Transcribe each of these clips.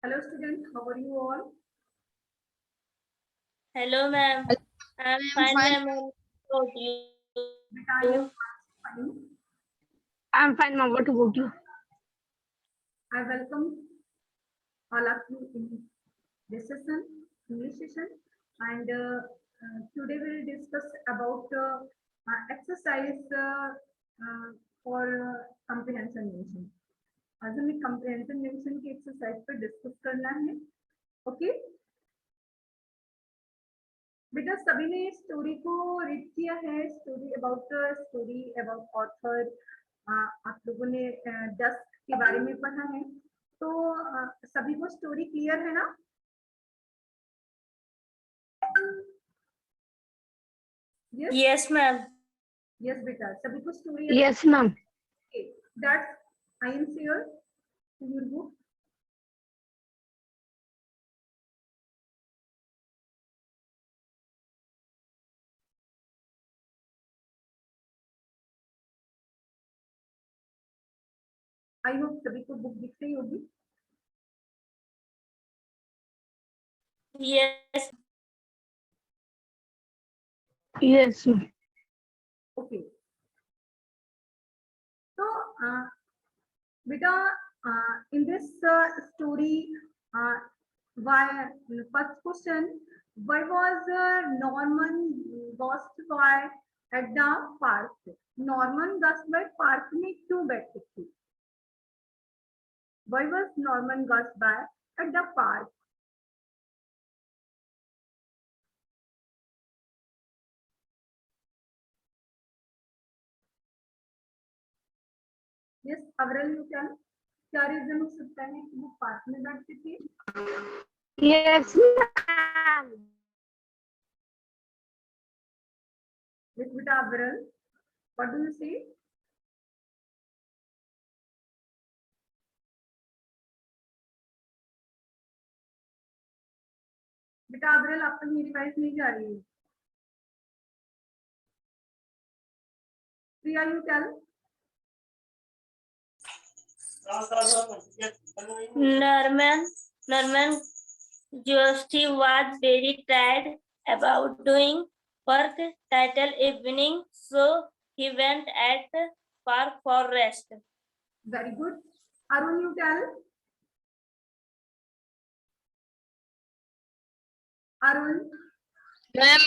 Hello students, how are you all? Hello, ma'am. I'm fine, fine. ma'am. How about you? Beta, I am fine. I'm fine, ma'am. What about you? I welcome all of you in this session, English session, and today we will discuss about exercise for comprehension nation. आज हमें comprehension nation की exercise पर discuss करना है, okay? बेटा सभी ने story को रीड किया है, स्टोरी अबाउट ऑथर। आप लोगों ने डस्क के बारे में पढ़ा है, तो सभी को स्टोरी क्लियर है ना? Yes, ma'am. यस बेटा, सभी को story. Yes, ma'am. That's I am sure to your book. I hope सभी को बुक दिख रही होगी। Yes. Yes, ma'am. ओके, तो बेटा in this story, why first question, why was Norman Goswell at the park? Norman Goswell park में क्यों बैठे थे? Why was Norman Goswell at the park? Yes, Avril, you can. क्या reason हो सकता है कि वो पार्क में बैठते थे? Yes, ma'am. Yes, बेटा Avril, what do you say? बेटा Avril, आप तक मेरी वॉइस नहीं जा रही है। प्रिया, you tell. Norman Josti was very tired about doing work title evening, so he went at park for rest. Very good. Arun, you tell. Arun. Ma'am.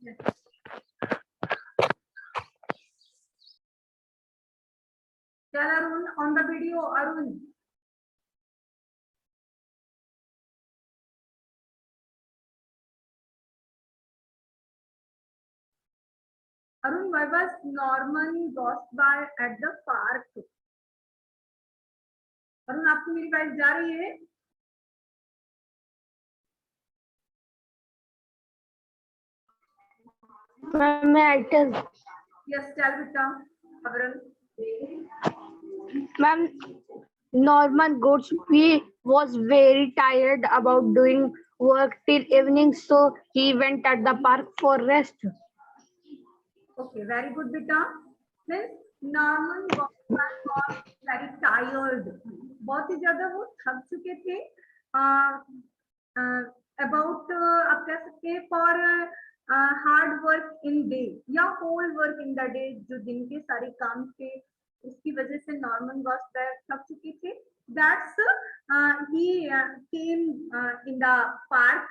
Yes. Tell Arun on the video, Arun. Arun, why was Norman Goswell at the park? Arun, आपको मेरी बात जा रही है? Ma'am, may I tell? Yes, tell बेटा Arun. Ma'am, Norman Goodsby was very tired about doing work till evening, so he went at the park for rest. Okay, very good बेटा. Then Norman Goswell was very tired. बहुत ही ज्यादा वो थक चुके थे. About आप कह सकते हैं for hard work in day या whole work in the day, जो दिन के सारे काम थे उसकी वजह से नॉर्मन गॉस्पेल थक चुके थे. That's he came in the park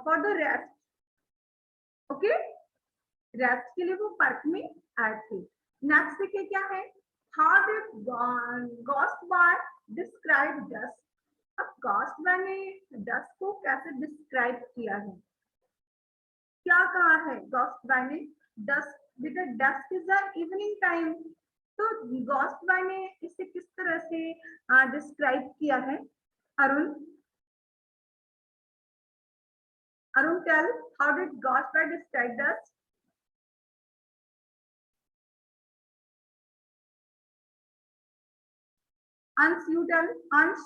for the rest. Okay, rest के लिए वो पार्क में आए थे. नेक्स्ट देखिए क्या है. हाउ डिड गॉस्टबार डिस्क्राइब डस्ट? अब गॉस्टबार ने डस्ट को कैसे डिस्क्राइब किया है? क्या कहा है गॉस्टबार ने? Dust, because dust is the evening time. तो गॉस्टबार ने इसे किस तरह से डिस्क्राइब किया है? Arun, Arun tell, how did गॉस्टबार describe dust? Ans, you tell. Ans.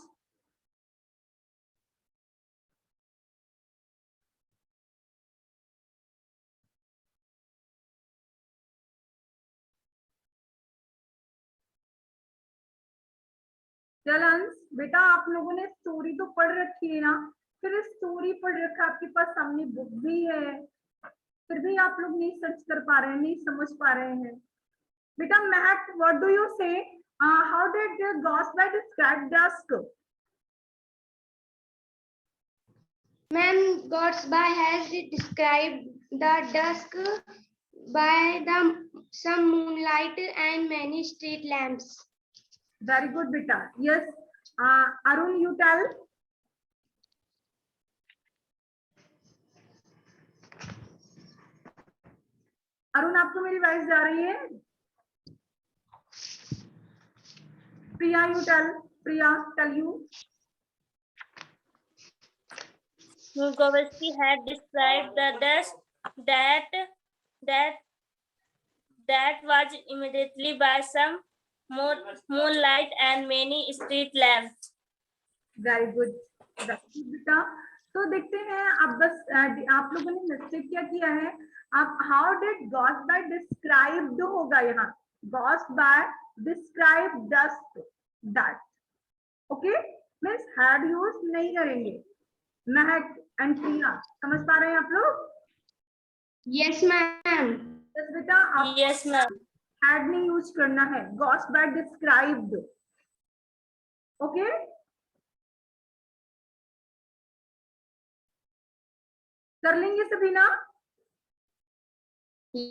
चल बेटा आप लोगों ने स्टोरी तो पढ़ रखी है ना, फिर स्टोरी पढ़ रखा, आपके पास सामने बुक भी है, फिर भी आप लोग नहीं सर्च कर पा रहे हैं, नहीं समझ पा रहे हैं। बेटा Mahak, what do you say, how did Gospel describe dusk? Ma'am, Godsby has described the dusk by some moonlight and many street lamps. Very good, beta. Yes, Arun, you tell. Arun, आपको मेरी वॉइस जा रही है? प्रिया, you tell. Priya, tell you. Murkowski had described the dust that was immediately by some moonlight and many street lamps. Very good. बेटा तो देखते हैं, अब बस आप लोगों ने मिस्टेक क्या किया है, आप हाउ डिड गॉस्पेल डिस्क्राइब्ड होगा, यहाँ gospel describe dust that, okay, means had use नहीं करेंगे। महक एंड प्रिया समझ पा रहे हैं आप लोग? Yes, ma'am. यस बेटा, आप Yes, ma'am. हैड नहीं यूज करना है, गॉस्पेल डिस्क्राइब्ड, ओके। कर लेंगे सभी ना?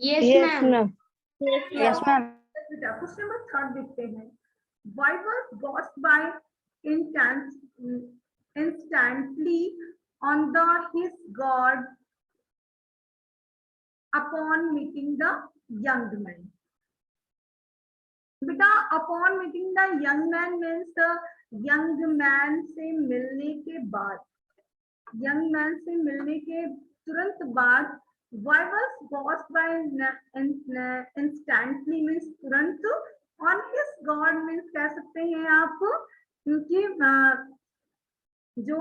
Yes, ma'am. Yes, ma'am. बेटा क्वेश्चन नंबर 3 देखते हैं। Why was Gosby instantly on his guard upon meeting the young man? बेटा upon meeting the young man means the young man से मिलने के बाद, young man से मिलने के तुरंत बाद, why was Gosby instantly means तुरंत, on his guard means कह सकते हैं आप क्योंकि जो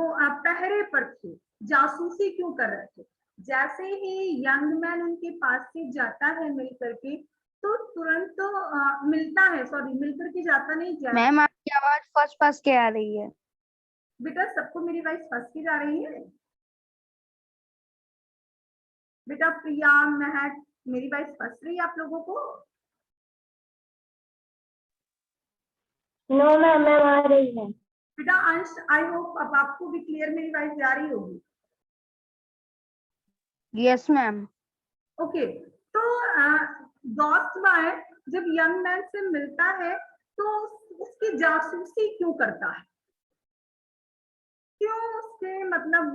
पहरे पर थे, जासूसी क्यों कर रहे थे। जैसे ही यंग मैन उनके पास से जाता है मिल करके, तो तुरंत मिलता है, सॉरी मिल करके जाता नहीं, मैम आपकी आवाज फर्स्ट फर्स्ट के आ रही है। बेटा सबको मेरी वॉइस फर्स्ट की जा रही है? बेटा प्रिया, महक, मेरी वॉइस फर्स्ट रही है आप लोगों को? No, ma'am, आ रही है। बेटा अंश, आई होप अब आपको भी क्लियर मेरी वॉइस जा रही होगी। Yes ma'am. ओके, तो गॉस्बाय जब यंग मैन से मिलता है तो उसकी जासूसी क्यों करता है, क्यों उसके मतलब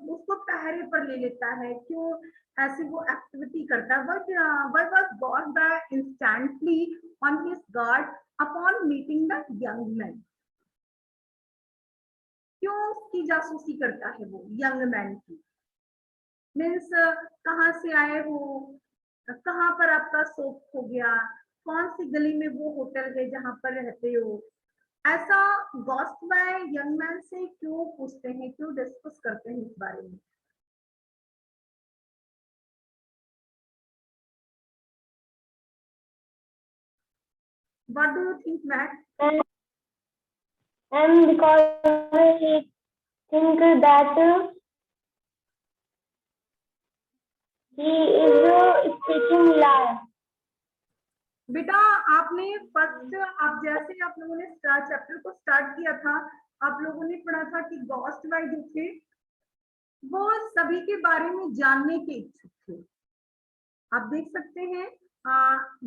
उसको पहरे पर ले लेता है, क्यों ऐसी वो एक्टिविटी करता है? Why was Gosby instantly on his guard upon meeting the young man? क्यों उसकी जासूसी करता है वो यंग मैन की? मीन्स कहाँ से आए हो, कहाँ पर आपका शॉप हो गया, कौन सी गली में वो होटल है जहाँ पर रहते हो, ऐसा गॉस्बाय यंग मैन से क्यों पूछते हैं, क्यों डिस्कस करते हैं इस बारे में? What do you think, Matt? And because he think that he is speaking lie. बेटा आपने फर्स्ट, आप जैसे आप लोगों ने चैप्टर को स्टार्ट किया था, आप लोगों ने पढ़ा था कि गॉस्बाय जो थे वो सभी के बारे में जानने के इच्छुक थे। आप देख सकते हैं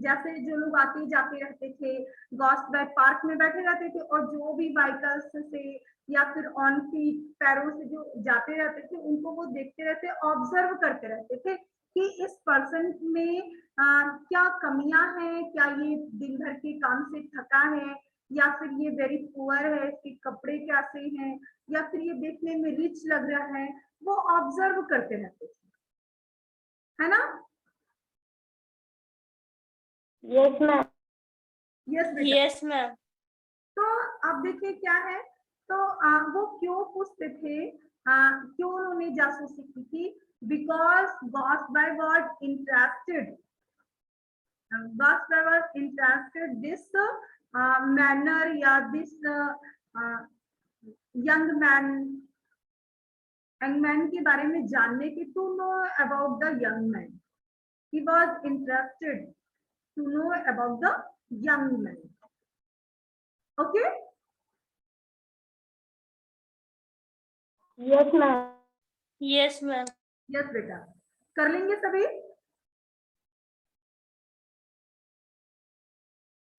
जैसे जो लोग आते जाते रहते थे, गॉस्बाय पार्क में बैठे रहते थे, और जो भी व्हीकल्स से या फिर ऑन फीट पैरों से जो जाते रहते थे उनको वो देखते रहते, ऑब्जर्व करते रहते थे कि इस पर्सन में क्या कमियां हैं, क्या ये दिन भर के काम से थका है, या फिर ये वेरी पुअर है, इसके कपड़े कैसे हैं, या फिर ये देखने में रिच लग रहा है, वो ऑब्जर्व करते रहते थे, है ना? Yes, ma'am. यस बेटा। Yes, ma'am. तो अब देखिए क्या है, तो वो क्यों पूछते थे, क्यों उन्होंने जासूसी की थी? बिकॉज गॉस्बाय वाज इंटरेस्टेड, गॉस्बाय वाज इंटरेस्टेड दिस मैनर या दिस यंग मैन के बारे में जानने के, to know about the young man, he was interested to know about the young man. Okay, Yes, ma'am. Yes, ma'am. Yes बेटा, कर लेंगे सभी.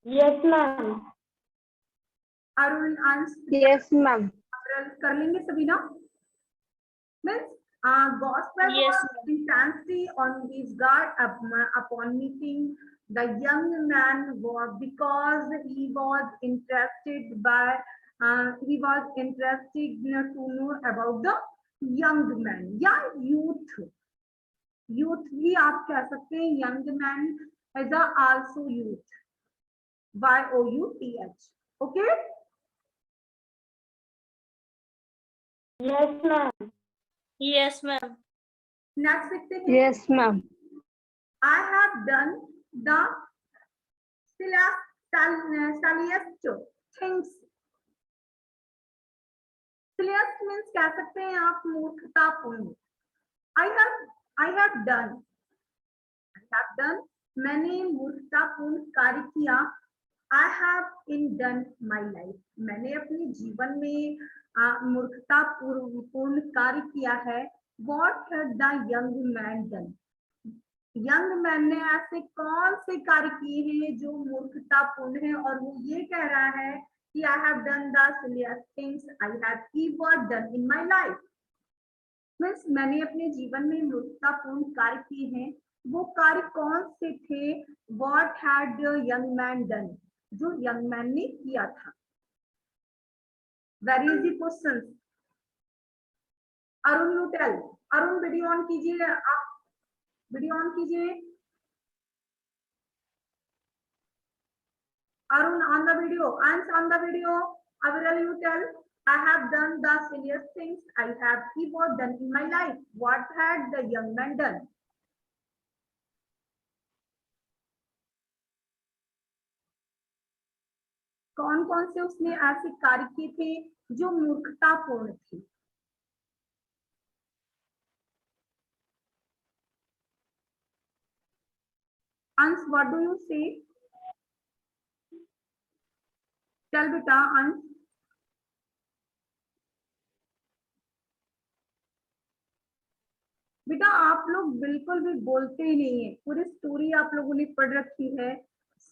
Yes, ma'am. अरुण, अंश, Yes, ma'am. कर लेंगे सभी ना. Means Goswell Yes, was intensely on his guard upon meeting the young man because he was interested to know about the young man या youth भी आप कह सकते हैं. young man is also youth, youth. Okay. Yes, ma'am. Yes, ma'am. Next देखते हैं. Yes, ma'am. I have done the silliest things. Silliest means कह सकते हैं आप मूर्खतापूर्ण. I have done. मैंने मूर्खतापूर्ण कार्य किया. I have in done my life. मैंने अपने जीवन में मूर्खतापूर्ण कार्य किया है. What had the young man done? Young man ने ऐसे कौन से कार्य किए हैं जो मूर्खतापूर्ण है, और वो ये कह रहा है कि I have done the silliest things I have ever done in my life. Means मैंने अपने जीवन में मूर्खतापूर्ण कार्य किए हैं. वो कार्य कौन से थे? What had the young man done? जो यंग मैन ने किया था. Very easy question. Arun, you tell. Arun, video on कीजिए. आप वीडियो ऑन कीजिए. Arun on the video, Ans on the video. Aviral, you tell. I have done the silliest things I have ever done in my life. What had the young man done? कौन कौन से उसने ऐसे कार्य किए थे जो मूर्खतापूर्ण थे? Ans, what do you say? Tell बेटा, Ans. बेटा आप लोग बिल्कुल भी बोलते ही नहीं है. पूरी स्टोरी आप लोगों ने पढ़ रखी है,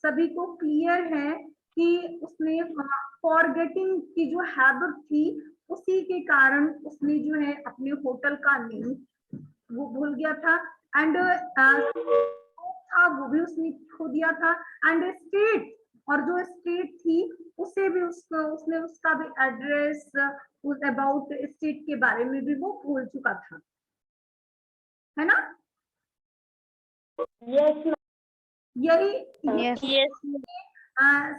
सभी को क्लियर है कि उसने फॉरगेटिंग की जो हैबिट थी उसी के कारण उसने जो है अपने होटल का नेम वो भूल गया था. एंड था वो भी उसने खो दिया था. एंड स्टेट, और जो स्टेट थी उसे भी उसने उसका भी एड्रेस अबाउट स्टेट के बारे में भी वो भूल चुका था, है ना. Yes, ma'am. यही Yes. Yes,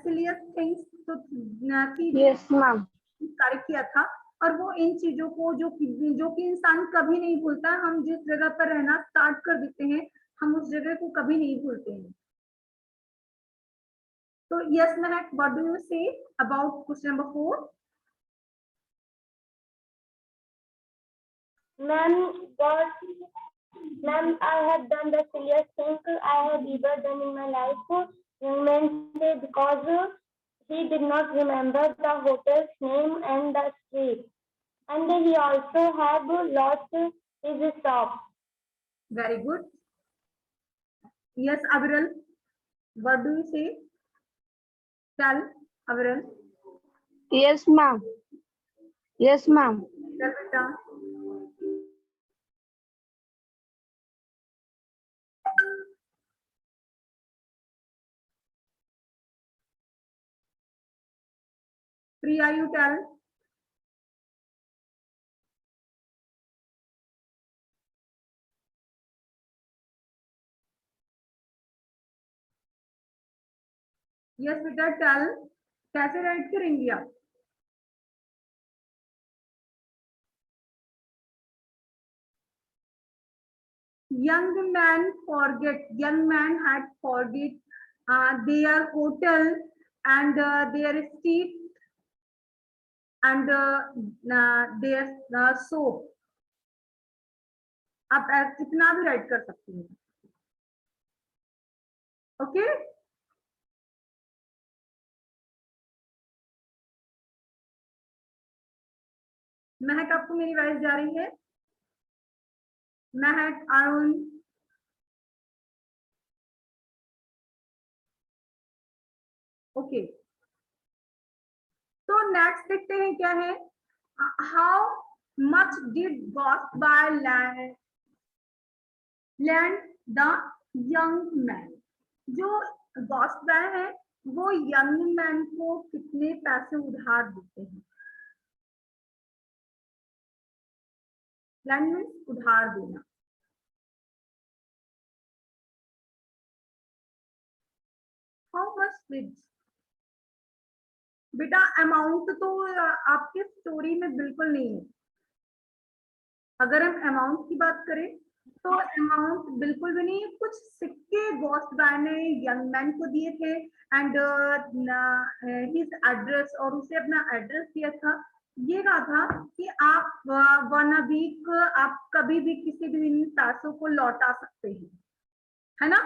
सिलियस थिंग्स तो थी Yes, ma'am. कार्य किया था. और वो इन चीजों को जो कि इंसान कभी नहीं भूलता. हम जिस जगह पर रहना स्टार्ट कर देते हैं हम उस जगह को कभी नहीं भूलते हैं. तो yes Mahak, what do you say about question number 4? Ma'am, I have done the silliest thing I have ever done in my life. Young man said because he did not remember the hotel's name and the street, and he also had lost his shop. Very good. Yes, Aviral, what do you say? Tell, Aviral. Yes, ma'am. Yes, ma'am. Tell beta. Priya, you tell. Yes, बेटा tell. कैसे right करेंगे आप? Young man had forget their hotel and their street and their soap. आप इतना भी right कर सकती हैं. ओके, महक आपको मेरी वॉइस जा रही है? महक, अरुण, ओके. तो नेक्स्ट देखते हैं क्या है. How much did ghost by land the young man. जो गॉस्ट बाय है वो यंग मैन को कितने पैसे उधार देते हैं. लैंड मीन्स उधार देना. How much did. बेटा अमाउंट तो आपके स्टोरी में बिल्कुल नहीं है. अगर हम अमाउंट की बात करें तो अमाउंट बिल्कुल भी नहीं है. कुछ सिक्के गॉस्ट बाय ने यंग मैन को दिए थे एंड हिज एड्रेस, और उसे अपना एड्रेस दिया था. ये कहा था कि आप 1 वीक आप कभी भी किसी भी इन पैसों को लौटा सकते हैं, है ना.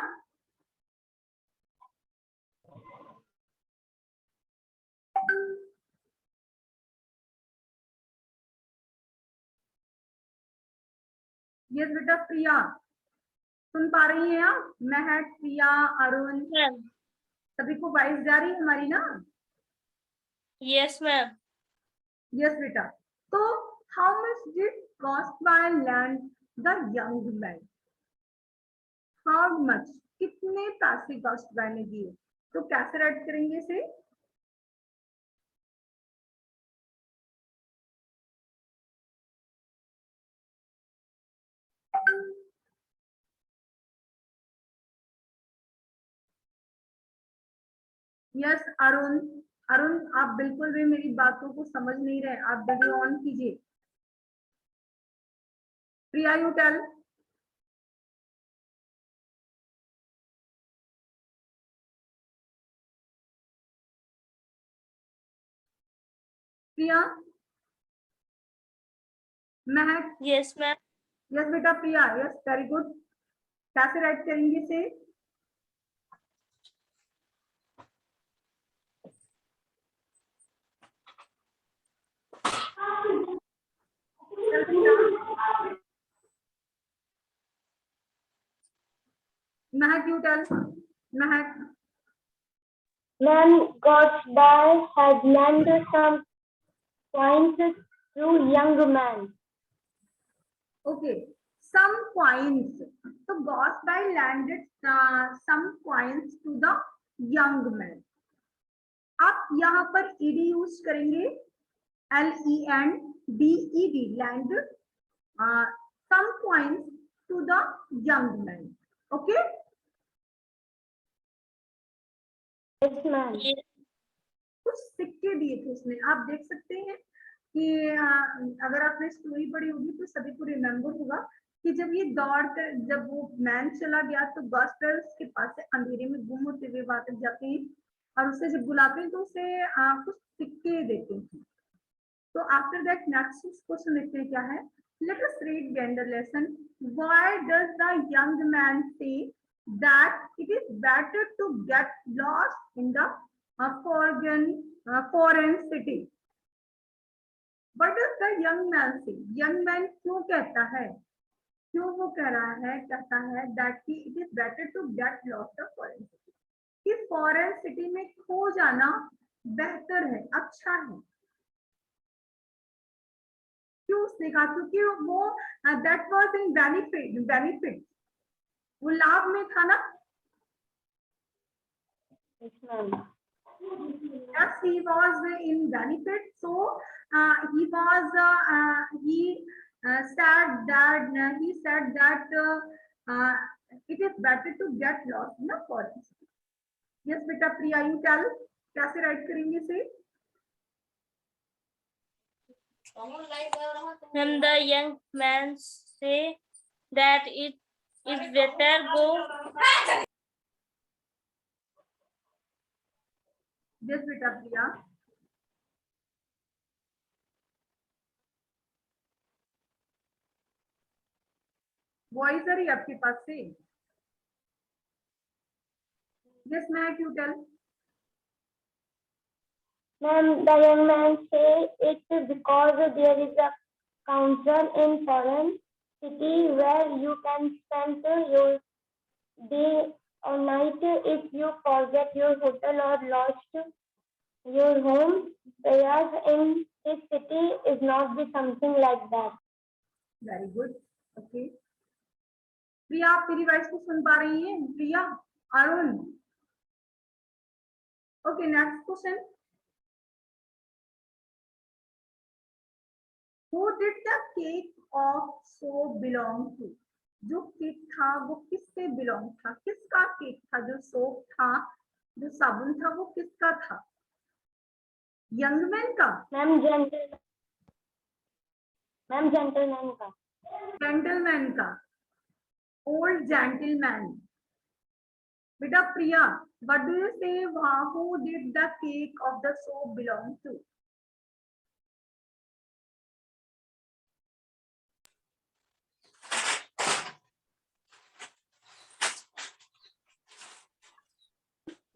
यस बेटा. प्रिया सुन पा रही हैं आप? महक, प्रिया, अरुण, मैम. सभी को वॉइस जा रही है हमारी ना? Yes ma'am. यस बेटा. तो how much did cost by land the young man. How much, कितने पैसे कॉस्ट बाय ने दिए. तो कैसे राइट करेंगे इसे? यस अरुण. अरुण आप बिल्कुल भी मेरी बातों को समझ नहीं रहे. आप वीडियो ऑन कीजिए. प्रिया you tell. Priya, Mahak. Yes ma'am. Yes बेटा. प्रिया, यस वेरी गुड. कैसे राइट करेंगे इसे? महक you tell. Mahak. Man got by had lent some coins to young man. Okay, some coins. तो गॉस बाय landed some coins to the young man. आप यहाँ पर ईडी यूज करेंगे. LENDED, land some coins to the young man. Okay. Yes, ma'am. कुछ सिक्के दिए थे उसने. आप देख सकते हैं कि अगर आपने स्टोरी पढ़ी होगी तो सभी को रिमेम्बर होगा कि जब ये दौड़ कर, जब वो मैन चला गया तो गॉस्पेल्स के पास से अंधेरे में गुम होते हुए वापस जाते हैं और उसे जब बुलाते हैं तो उसे कुछ सिक्के देते हैं. तो आफ्टर दैट नेक्स्ट क्वेश्चन देखते हैं क्या है. Let us read again the lesson. Why does the young man say that it is better to get lost in the foreign city? What does the young man say? Young man क्यों कहता है, क्यों वो कह रहा है, कहता है that it is better to get lost the foreign city, कि फॉरेन सिटी में खो जाना बेहतर है, अच्छा है. क्यों उसने कहा? क्योंकि वो that was in benefit, वो लाभ में था ना. Yes, ma'am. Yes, he was in benefit, so he said that it is better to get lost in a foreign city. Yes, बेटा. प्रिया you tell. कैसे राइट करेंगे इसे? When the young man say that it is better go. Yes, बेटा. प्रिया. Voice आ रही है आपके पास से? Yes ma'am, you tell. Ma'am, the young man say it because there is a council in foreign city where you can spend your day or night if you forget your hotel or lost your home. Whereas in this city is not be something like that. Very good, okay. Priya, आप मेरी voice को सुन पा रही हैं? Priya, Arun. Okay, next question. Who did the cake of soap belong to? जो cake था वो किससे बिलोंग था? किसका केक था? जो सोप था, जो साबुन था, वो किसका था? यंग मैन का? Ma'am, gentleman का। जेंटलमैन का, ओल्ड जेंटलमैन। बेटा प्रिया, what do you say? Who did the cake of the soap belong to?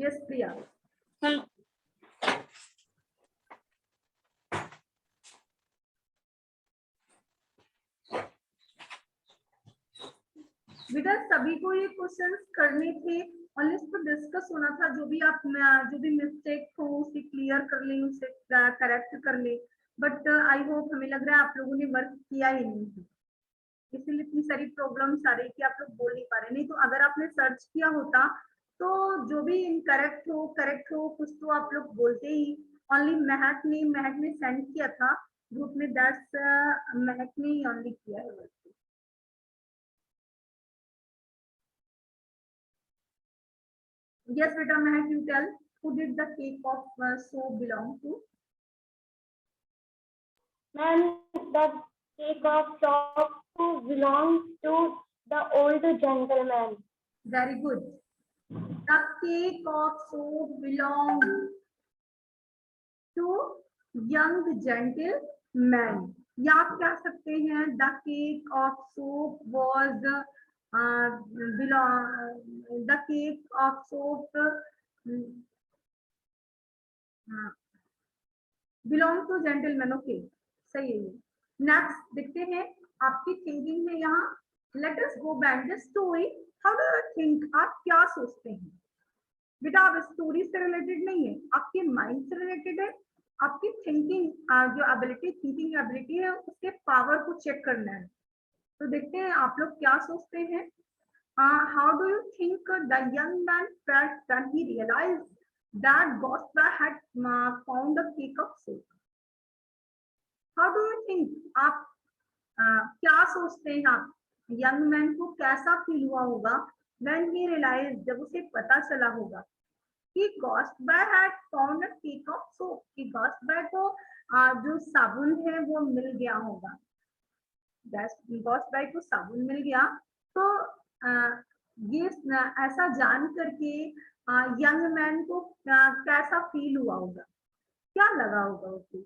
Yes, Priya. बेटा सभी को ये क्वेश्चंस करने थे और इस पर डिस्कस होना था। जो भी मिस्टेक हो उसे क्लियर कर ले, उसे करेक्ट कर ले। बट आई होप, हमें लग रहा है आप लोगों ने वर्क किया ही नहीं है, इसीलिए इतनी सारी प्रॉब्लम्स आ रही कि आप लोग बोल नहीं पा रहे। नहीं तो अगर आपने सर्च किया होता तो जो भी इनकरेक्ट हो करेक्ट हो कुछ तो आप लोग बोलते ही। ओनली महक ने सेंड किया था ग्रुप में, दैट्स महक ने ही ओनली किया है work. Yes, beta Mehak, you tell. Who did the cake of soap belong to? Ma'am, the cake of soap belongs to the old gentleman. Very good. The cake of soap belonged to young gentleman. या आप कह सकते हैं the cake of soap was the cake of soap belong to gentleman. Okay, सही है। Next देखते हैं आपकी थिंकिंग में यहाँ। Let us go back the story. How do you think? आप क्या सोचते हैं? बेटा आप स्टोरी से रिलेटेड नहीं है, आपके माइंड से रिलेटेड है। आपकी थिंकिंग जो थिंकिंग एबिलिटी है उसके पावर को चेक करना है। तो देखते हैं आप लोग क्या सोचते हैं। How do you think the young man felt when he realised that Gospel had found a cake of soap? How do you think? आप क्या सोचते हैं? आप यंग मैन को कैसा फील हुआ होगा व्हेन ही रियलाइज्ड, जब उसे पता चला होगा कि gospel had found a cake of soap, कि गॉस्पेल को जो साबुन है वो मिल गया होगा। गॉस्पेल को साबुन मिल गया तो ये ऐसा जान करके यंग मैन को कैसा फील हुआ होगा, क्या लगा होगा उसे?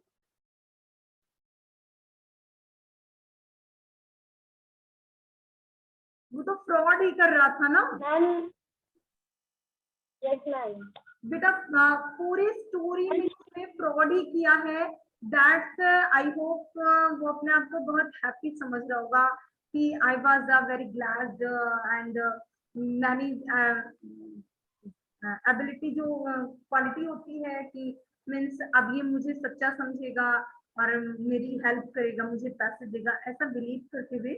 वो तो फ्रॉड ही कर रहा था ना। Ma'am, yes ma'am. बेटा पूरी स्टोरी में उसने फ्रॉड ही किया है। दैट्स आई होप वो अपने आप को बहुत हैप्पी समझ रहा होगा कि I was very glad and many ability जो क्वालिटी होती है कि मीन्स अब ये मुझे सच्चा समझेगा और मेरी हेल्प करेगा, मुझे पैसे देगा, ऐसा बिलीव करते हुए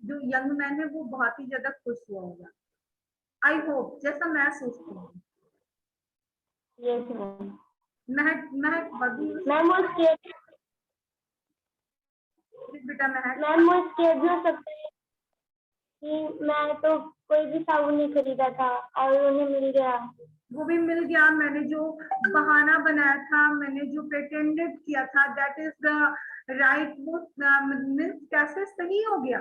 जो यंग मैन है वो बहुत ही ज्यादा खुश हुआ होगा। आई होप, जैसा मैं सोचती हूँ। Yes ma'am. महक Ma'am, वो scared बेटा महक मैम वो scared हो सकते हैं कि मैं तो कोई भी साबुन नहीं खरीदा था और उन्हें मिल गया। वो भी मिल गया। मैंने जो बहाना बनाया था, मैंने जो प्रिटेंडेड किया था, दैट इज द राइट, वो मीन्स कैसे सही हो गया।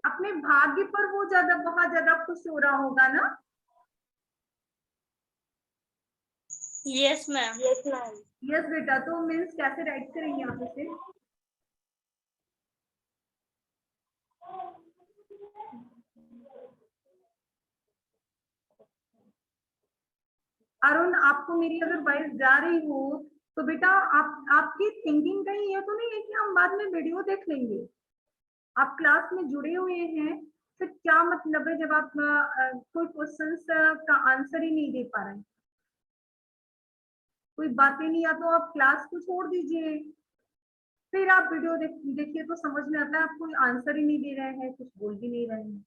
अपने भाग्य पर वो बहुत ज्यादा खुश हो रहा होगा ना। Yes, ma'am. Yes ma'am. Yes बेटा, तो मीन्स कैसे राइट करेंगे आप इसे? अरुण, आपको मेरी अगर वॉइस जा रही हो तो बेटा आपकी थिंकिंग कहीं ये तो नहीं है कि हम बाद में वीडियो देख लेंगे? आप क्लास में जुड़े हुए हैं, फिर क्या मतलब है जब आप कोई क्वेश्चंस का आंसर ही नहीं दे पा रहे हैं, कोई बातें नहीं, या तो आप क्लास को छोड़ दीजिए, फिर आप वीडियो देखिए तो समझ में आता है आप कोई आंसर ही नहीं दे रहे हैं, कुछ बोल भी नहीं रहे हैं।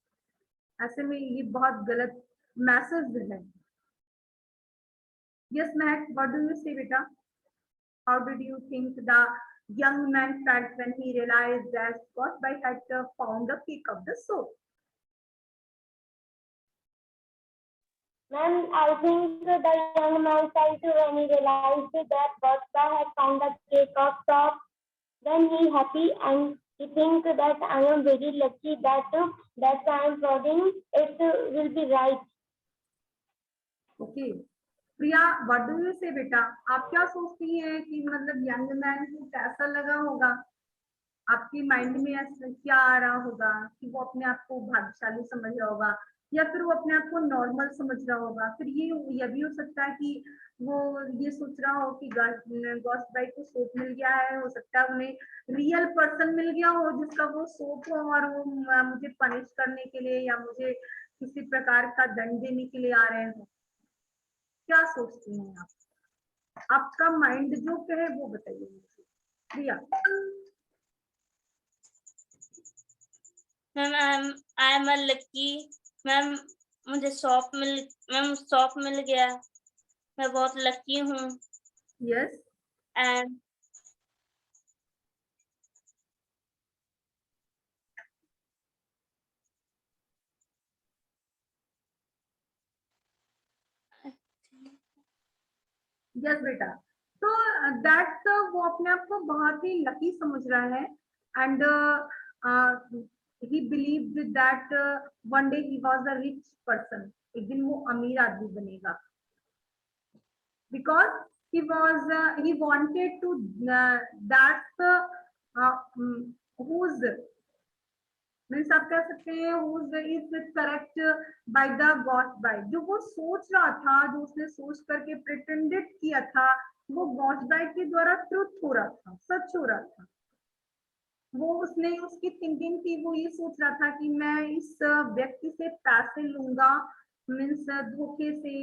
ऐसे में ये बहुत गलत मैसेज है। Yes Mahak, what do you से बेटा? How did you think the young man felt when he realized that Gosby had found the cake of the soul? Ma'am, I think the young man felt when he realized that Gosby had found the cake of soap. Then he happy and he think that I am very lucky that I am prodding it will be right. Okay. Priya, what do you से बेटा? आप क्या सोचती हैं कि मतलब young man को कैसा लगा होगा? आपकी माइंड में ऐसा क्या आ रहा होगा कि वो अपने आप को भाग्यशाली समझ रहा होगा, या फिर वो अपने आप को नॉर्मल समझ रहा होगा? फिर ये भी हो सकता है कि वो ये सोच रहा हो कि गॉस्बाई को सोप मिल गया है, हो सकता है उन्हें रियल पर्सन मिल गया हो जिसका वो सोप हो और वो मुझे पनिश करने के लिए या मुझे किसी प्रकार का दंड देने के लिए आ रहे हो। क्या सोचती हैं आप? आपका माइंड जो कहे वो बताइए मुझे। Priya. Ma'am I am a lucky. Ma'am मुझे शॉप मिल गया, मैं बहुत लकी हूँ। यस। एंड यस बेटा, तो दैट्स वो अपने आप को बहुत ही लकी समझ रहा है and he believed that one day he was a rich person, एक दिन वो अमीर आदमी बनेगा, because he wanted to that's who's means आप कह सकते हैं is correct by the god by, जो वो सोच रहा था, जो उसने सोच करके प्रिटेंडेड किया था, वो गॉड बाय के द्वारा ट्रुथ हो रहा था, सच हो रहा था। वो उसने उसकी थिंकिंग थी, वो ये सोच रहा था कि मैं इस व्यक्ति से पैसे लूंगा, मीन्स धोखे से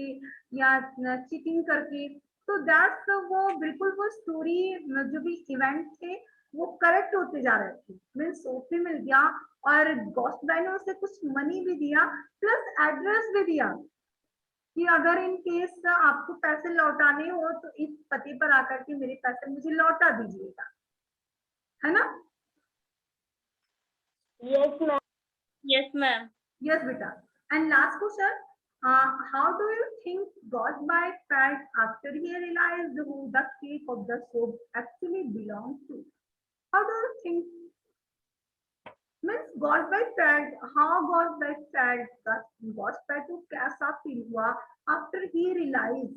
या चीटिंग करके। तो दैट्स वो बिल्कुल वो स्टोरी जो भी इवेंट थे वो करेक्ट होते जा रहे थे। मीन्स सोप भी मिल गया और गॉस्ट बाय ने उसे कुछ मनी भी दिया प्लस एड्रेस भी दिया कि अगर इन केस आपको पैसे लौटाने हो तो इस पते पर आकर के मेरे पैसे मुझे लौटा दीजिएगा, है ना? Yes, ma'am. Yes ma'am. Yes, beta. And last question, how do you think Godby felt after he realized who the cake of the soap actually belonged to? How do you think? Means Godby felt, how Godby felt, Godby को कैसा feel हुआ after he realized,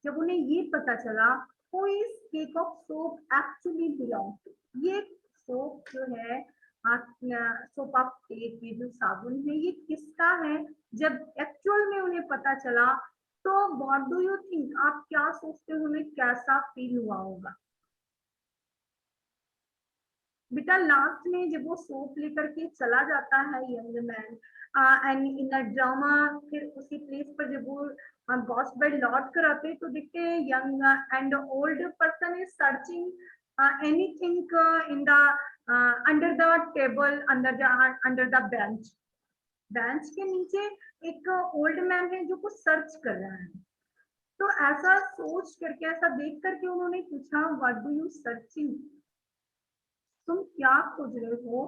जब उन्हें ये पता चला who is cake of soap actually belongs to? ये soap जो है सोप ऑफ केक, ये जो साबुन है ये किसका है? जब एक्चुअल में उन्हें पता चला तो व्हाट डू यू थिंक, आप क्या सोचते हो उन्हें कैसा फील हुआ होगा? बेटा लास्ट में जब वो सोप लेकर के चला जाता है young man and in a drama, फिर उसी प्लेस पर जब वो गॉस्ट बाय लौट कर आते तो देखते हैं young and old person is searching anything in the under the table, under the bench. Bench के नीचे एक ओल्ड मैन है जो कुछ सर्च कर रहा है। तो ऐसा सोच करके, ऐसा देख करके उन्होंने पूछा व्हाट डू यू सर्चिंग, तुम क्या खोज रहे हो?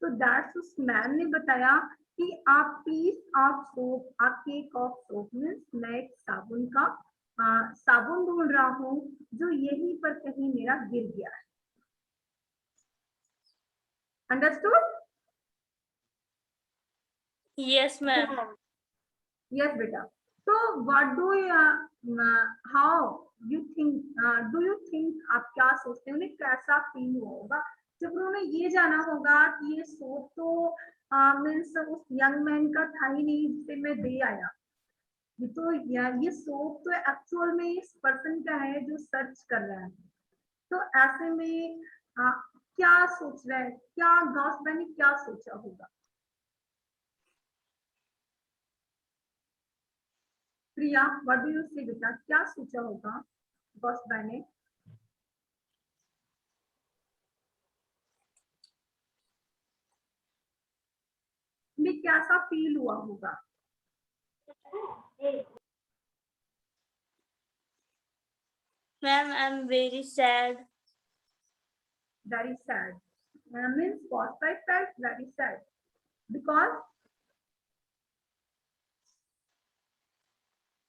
तो दैट्स उस मैन ने बताया कि आप piece of soap, a cake of soap, means मैं एक साबुन का साबुन ढूंढ रहा हूँ जो यहीं पर कहीं मेरा गिर गया है। अंडरस्टूड? Yes ma'am. यस बेटा। तो what do how you think, do you think, आप क्या सोचते हैं उन्हें कैसा फील हुआ होगा जब उन्होंने ये जाना होगा कि ये सोप तो मीन्स उस यंग मैन का था ही नहीं जिसे मैं दे आया, ये सोप तो एक्चुअल में इस पर्सन का है जो सर्च कर रहा है। तो ऐसे में क्या सोच रहा है, क्या गॉसबे ने क्या सोचा होगा? प्रिया, व्हाट डू यू से बेटा, क्या सोचा होगा गॉसबे ने? में कैसा फील हुआ होगा? Ma'am, I'm very sad. Very sad. Means Gosbey felt very sad because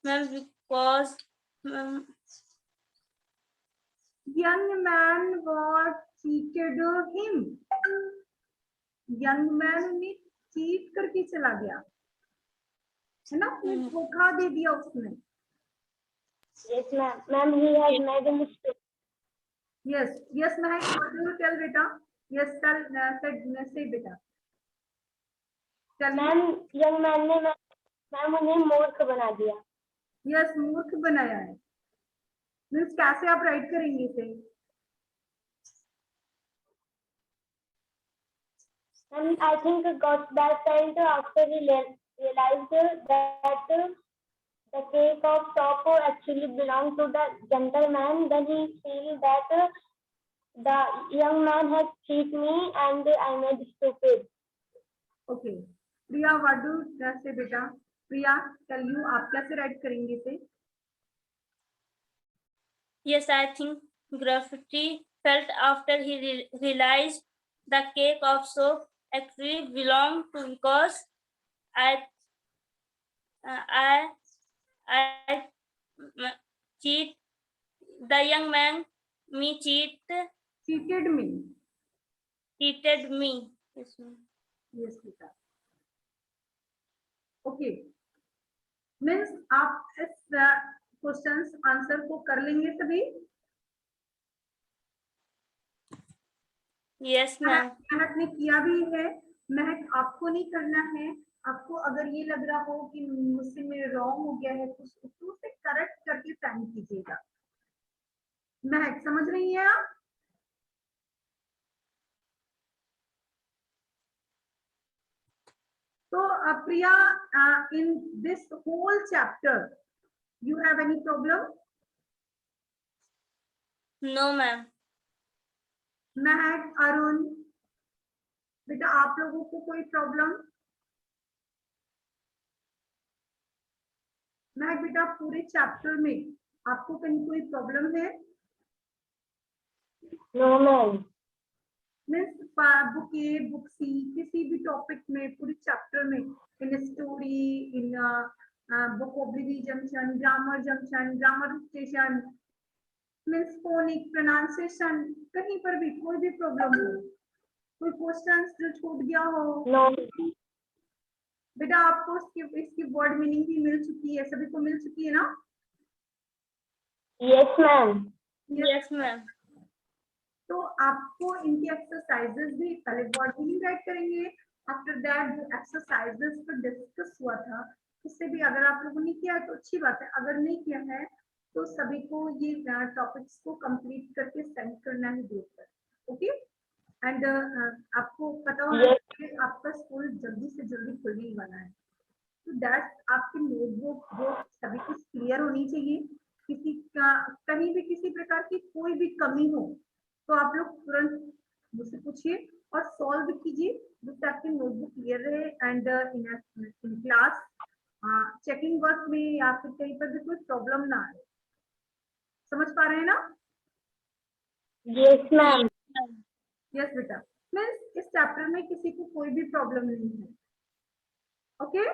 Ma'am, because ma'am, young man was cheated him. Young man ने चीट करके चला गया, है ना? धोखा दे दिया उसने। Yes, ma'am. Ma'am, he has made a mistake. Yes, yes, Mahek, what do you tell बेटा? Yes, tell, say बेटा। Tell me। Ma'am, young man ने मैम उन्हें मूर्ख बना दिया। Yes, मूर्ख बनाया है। मीन्स कैसे आप राइट करेंगे इसे? And I think Gosbey felt after he realized that the cake of top actually belonged to the gentleman, then he feel that the young man has cheated me and I made stupid. Okay, Priya, what do you say बेटा? प्रिया, tell you, आप कैसे right करेंगे इसे? yes, I think Graffiti felt after he realized the cake of soap actually belonged to because I cheat the young man me Cheated me. cheated me. Yes, ma'am. Yes बेटा। Okay, means आप इस questions answer को कर लेंगे सभी? Yes, ma'am. महक ने किया भी है। महक, आपको नहीं करना है। आपको अगर ये लग रहा हो कि मुझसे मेरे रॉन्ग हो गया है कुछ, तो उसे करेक्ट करके सेंड कीजिएगा। महक, समझ रही हैं आप? तो Priya, in this whole chapter you have any problem? No, ma'am. महक, अरुण, बेटा आप लोगों को कोई प्रॉब्लम? महक बेटा, पूरे चैप्टर में आपको कहीं कोई प्रॉब्लम है? No, ma'am. मीन्स बुक ए, बुक सी, किसी भी टॉपिक में, पूरे चैप्टर में, in story, in vocabulary junction, grammar junction, grammar station, means phonic, pronunciation, कहीं पर भी कोई भी प्रॉब्लम हो, कोई क्वेश्चन जो छूट गया हो? No. बेटा आपको इसकी वर्ड मीनिंग भी मिल चुकी है, सभी को मिल चुकी है ना? Yes, ma'am. Yes, ma'am. तो आपको इनकी एक्सरसाइजेस भी, पहले वर्ड मीनिंग राइट करेंगे, आफ्टर दैट जो एक्सरसाइजेस पर डिस्कस हुआ था उससे भी, अगर आप लोगों ने किया है तो अच्छी बात है, अगर नहीं किया है तो सभी को ये टॉपिक्स को कंप्लीट करके सेंड करना है ग्रुप पर। ओके, एंड आपको पता होना चाहिए आपका स्कूल जल्दी से जल्दी खुलने वाला है, तो दैट आपकी नोटबुक वो सभी कुछ क्लियर होनी चाहिए। किसी का कहीं भी किसी प्रकार की कोई भी कमी हो तो आप लोग तुरंत मुझसे पूछिए और सॉल्व कीजिए, जिससे आपकी नोटबुक क्लियर रहे, and in class checking work में या फिर कहीं पर भी कोई प्रॉब्लम ना आए। समझ पा रहे हैं ना? Yes, ma'am. यस बेटा, मीन्स इस चैप्टर में किसी को कोई भी प्रॉब्लम नहीं है। Okay,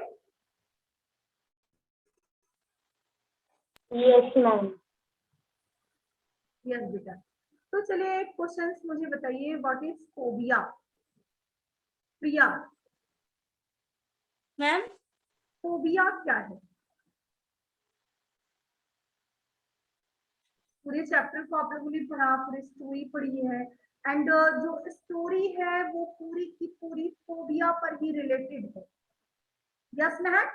Yes, ma'am. यस बेटा। तो चलिए क्वेश्चंस मुझे बताइए, what is phobia? Priya, Ma'am. Phobia क्या है? पूरे चैप्टर को आप लोगों ने पढ़ा, पूरी स्टोरी पढ़ी है, एंड जो स्टोरी है वो पूरी की पूरी फोबिया पर ही रिलेटेड है। यस महक?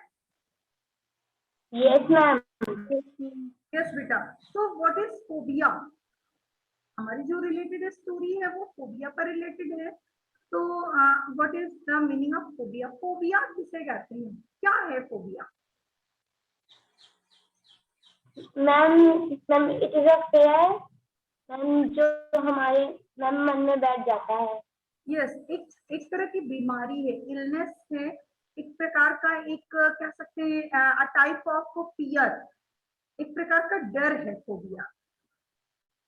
Yes, ma'am. यस बेटा. तो व्हाट इज फोबिया? हमारी जो रिलेटेड स्टोरी है वो फोबिया पर रिलेटेड है. तो what is the meaning of phobia? Phobia किसे कहते हैं? क्या है phobia? Ma'am it is a fair, ma'am जो हमारे मैम मन में बैठ जाता है. यस, एक तरह की बीमारी है, इलनेस है, एक प्रकार का, एक कह सकते हैं अ टाइप ऑफ फियर, एक प्रकार का डर है फोबिया,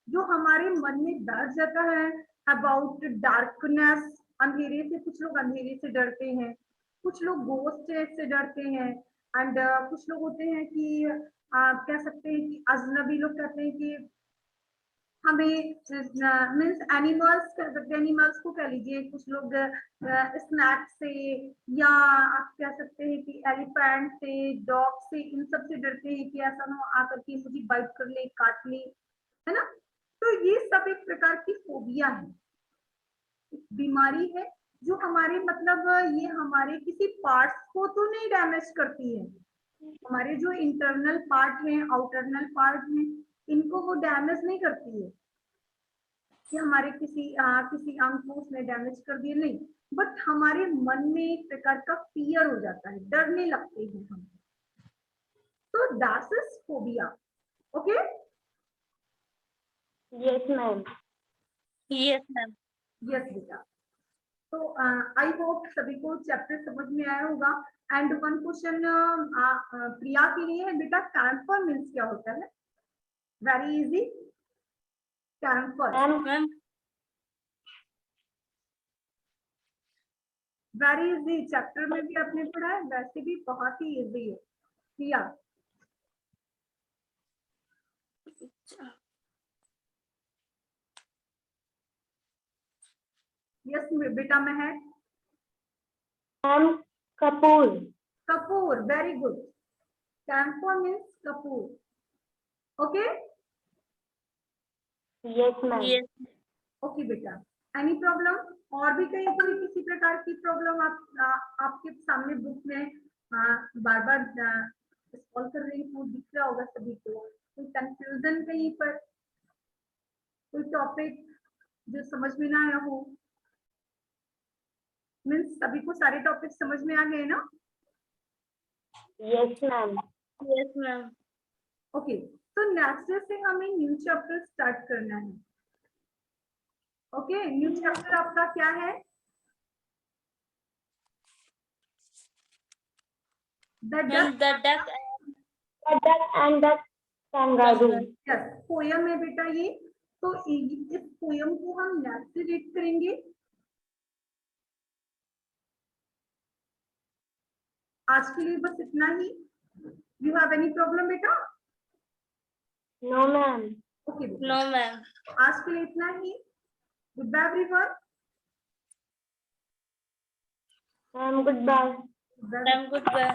जो हमारे मन में बैठ जाता है अबाउट डार्कनेस. अंधेरे से, कुछ लोग अंधेरे से डरते हैं, कुछ लोग घोस्ट से डरते हैं, एंड कुछ लोग होते हैं कि कह सकते हैं कि अजनबी लोग कहते हैं कि हमें मीन्स एनिमल्स कह सकते हैं, एनिमल्स को कह लीजिए, कुछ लोग स्नैक से, या आप कह सकते हैं कि एलिफेंट से, डॉग से, इन सब से डरते हैं कि ऐसा ना हो आकर के मुझे बाइट कर ले, काट ले, है ना. तो ये सब एक प्रकार की फोबिया है, एक बीमारी है, जो हमारे मतलब ये हमारे किसी पार्ट्स को तो नहीं डैमेज करती है, हमारे जो इंटरनल पार्ट है, आउटरनल पार्ट है, इनको वो डैमेज नहीं करती है कि हमारे किसी अंग को उसने डैमेज कर दिया, नहीं, बट हमारे मन में एक प्रकार का फियर हो जाता है, डरने लगते हैं हम. तो that is phobia. Okay. Yes, ma'am. Yes, ma'am. Yes बेटा. तो आई होप सभी को चैप्टर समझ में आया होगा. एंड वन क्वेश्चन प्रिया के लिए है बेटा, कैंपर मीन्स क्या होता है? Very easy. Camper Ma'am, very easy, chapter में भी आपने पढ़ा है, वैसे भी बहुत ही इजी है. प्रिया. यस बेटा मैं है. ma'am, Kapoor. Kapoor, very good. Camper means Kapoor. Okay. Yes, ma'am. Yes. Okay बेटा. Any problem? और भी कहीं कोई किसी प्रकार की प्रॉब्लम आपके सामने बुक में बार बार सॉल्व कर रही हूँ, दिख रहा होगा सभी को? कोई कंफ्यूजन कहीं पर, कोई टॉपिक जो समझ में ना आया हो? मीन्स सभी को सारे टॉपिक समझ में आ गए ना? Yes, ma'am. Yes, ma'am. Okay. तो नेक्स्ट डे से हमें न्यू चैप्टर स्टार्ट करना है. ओके. न्यू चैप्टर आपका क्या है? The Ma'am, duck. the duck The duck and the kangaroo. Yes, poem है बेटा ये. तो इस पोयम को हम नेक्स्ट रीड करेंगे. आज के लिए बस इतना ही. यू हैव एनी प्रॉब्लम बेटा? No, ma'am. Okay. no, ma'am. आज के लिए इतना ही. Goodbye everyone. Ma'am, goodbye. Ma'am, goodbye.